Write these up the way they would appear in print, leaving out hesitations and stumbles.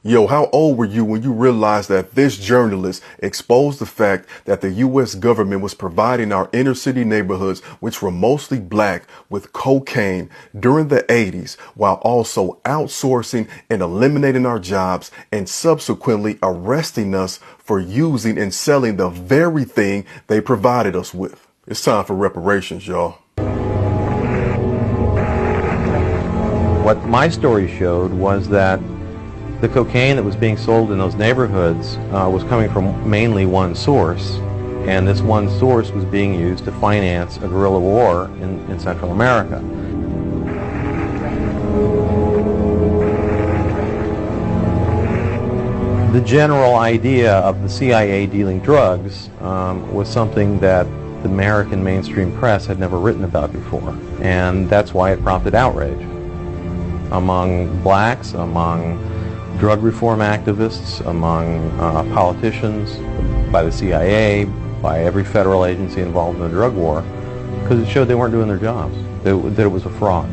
Yo, how old were you when you realized that this journalist exposed the fact that the U.S. government was providing our inner city neighborhoods, which were mostly black, with cocaine during the 80s, while also outsourcing and eliminating our jobs and subsequently arresting us for using and selling the very thing they provided us with? It's time for reparations, y'all. What my story showed was that the cocaine that was being sold in those neighborhoods was coming from mainly one source, and this one source was being used to finance a guerrilla war in Central America. The general idea of the CIA dealing drugs was something that the American mainstream press had never written about before, and that's why it prompted outrage among blacks, among drug reform activists, among politicians, by the CIA, by every federal agency involved in the drug war, because it showed they weren't doing their jobs, that it was a fraud.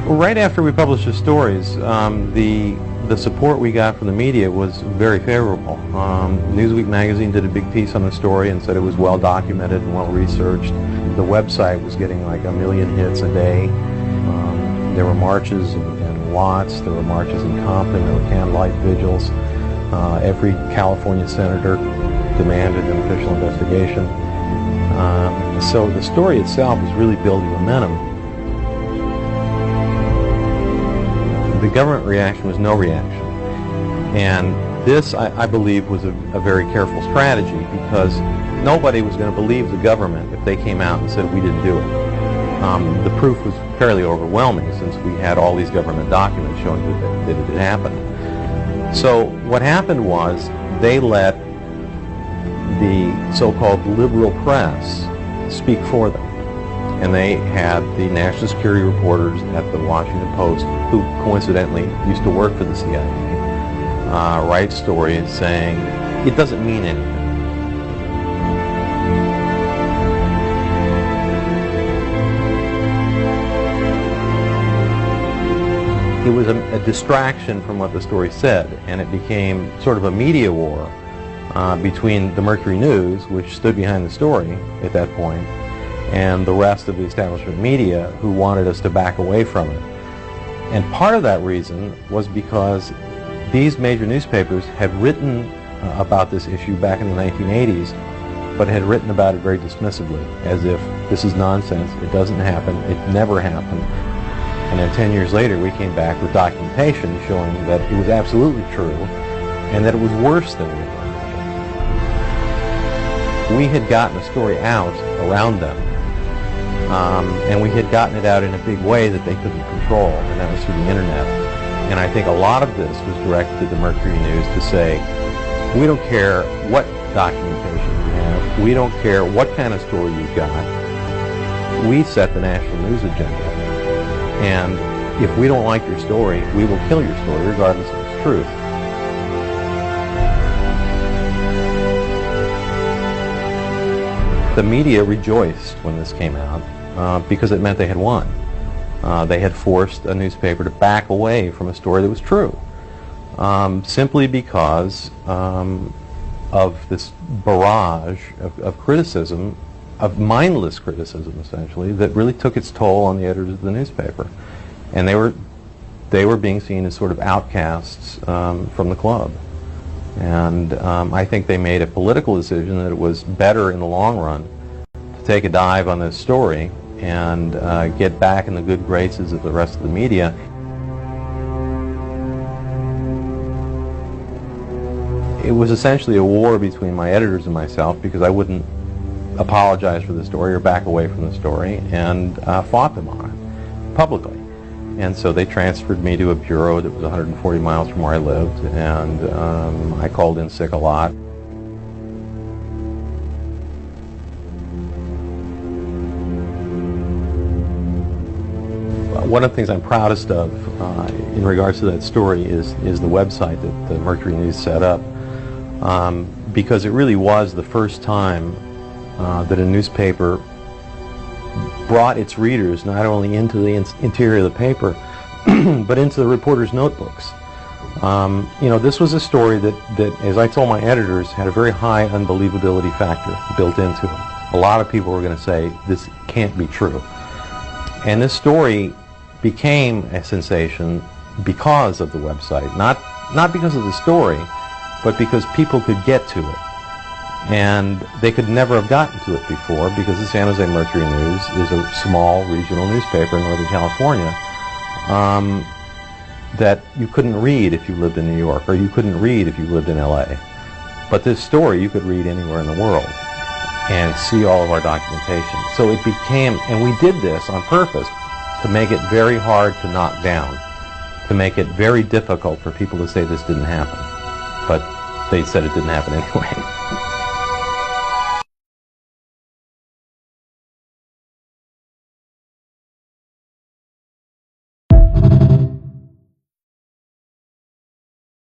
Right after we published the stories, the support we got from the media was very favorable. Newsweek magazine did a big piece on the story and said it was well documented and well researched. The website was getting like 1 million hits a day. There were marches in Watts, there were marches in Compton, there were candlelight vigils. Every California senator demanded an official investigation. So the story itself was really building momentum. The government reaction was no reaction. And this, I believe, was a very careful strategy, because nobody was going to believe the government if they came out and said we didn't do it. The proof was fairly overwhelming, since we had all these government documents showing that it had happened. So what happened was they let the so-called liberal press speak for them. And they had the national security reporters at the Washington Post, who coincidentally used to work for the CIA, write stories saying it doesn't mean anything. It was a distraction from what the story said, and it became sort of a media war between the Mercury News, which stood behind the story at that point, and the rest of the establishment media, who wanted us to back away from it. And part of that reason was because these major newspapers had written about this issue back in the 1980s, but had written about it very dismissively, as if this is nonsense, it doesn't happen, it never happened. And then 10 years later we came back with documentation showing that it was absolutely true, and that it was worse than we had imagined. We had gotten a story out around them, and we had gotten it out in a big way that they couldn't control, and that was through the internet. And I think a lot of this was directed to the Mercury News to say, we don't care what documentation you have, we don't care what kind of story you've got, we set the national news agenda. And if we don't like your story, we will kill your story regardless of its truth. The media rejoiced when this came out because it meant they had won. They had forced a newspaper to back away from a story that was true, simply because of this barrage of criticism, of mindless criticism essentially, that really took its toll on the editors of the newspaper. And they were being seen as sort of outcasts from the club. And I think they made a political decision that it was better in the long run to take a dive on this story and get back in the good graces of the rest of the media. It was essentially a war between my editors and myself, because I wouldn't apologize for the story or back away from the story, and fought them on it publicly. And so they transferred me to a bureau that was 140 miles from where I lived, and I called in sick a lot. One of the things I'm proudest of in regards to that story is the website that the Mercury News set up, because it really was the first time that a newspaper brought its readers not only into the interior of the paper, but into the reporters' notebooks. You know, this was a story that, as I told my editors, had a very high unbelievability factor built into it. A lot of people were going to say, this can't be true. And this story became a sensation because of the website. Not because of the story, but because people could get to it. And they could never have gotten to it before, because the San Jose Mercury News is a small regional newspaper in Northern California that you couldn't read if you lived in New York, or you couldn't read if you lived in LA. But this story you could read anywhere in the world and see all of our documentation. So it became, and we did this on purpose to make it very hard to knock down, to make it very difficult for people to say this didn't happen. But they said it didn't happen anyway.